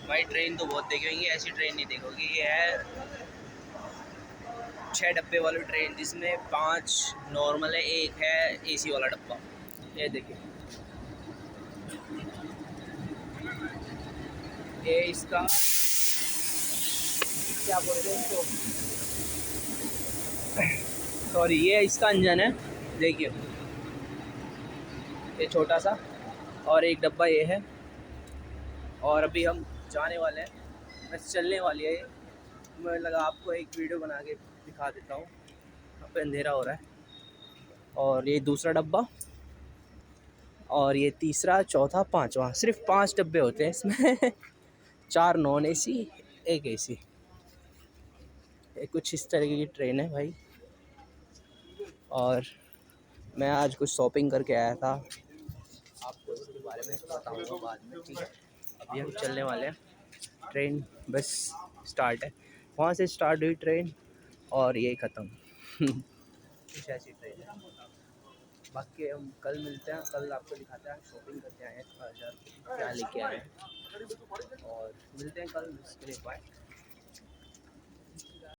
भाई ट्रेन तो बहुत देखी होंगी, ऐसी ट्रेन नहीं देखोगी। ये है 6 डब्बे वाली ट्रेन जिसमें 5 नॉर्मल है, एक है एसी वाला डब्बा। ये देखिए, ये इसका क्या बोलते हैं इसको, सॉरी, ये इसका इंजन है। देखिए ये छोटा सा, और एक डब्बा ये है। और अभी हम जाने वाले हैं, बस चलने वाली है ये। मुझे लगा आपको एक वीडियो बना के दिखा देता हूँ। यहाँ पे अंधेरा हो रहा है। और ये दूसरा डब्बा, और ये तीसरा, चौथा, पांचवा। सिर्फ 5 डब्बे होते हैं इसमें। 4 नॉन एसी, एक एसी। ये कुछ इस तरीके की ट्रेन है भाई। और मैं आज कुछ शॉपिंग करके आया था, आपको इसके बारे में बताऊंगा बाद में, ठीक है। अभी हम चलने वाले हैं। ट्रेन बस स्टार्ट है, वहाँ से स्टार्ट हुई ट्रेन और ये ख़त्म। कुछ ऐसी ट्रेन है। बाकी हम कल मिलते हैं, कल आपको दिखाते हैं शॉपिंग करके आए हैं, 1000 क्या लेके आए हैं। और मिलते हैं कल, इसके लिए बाय।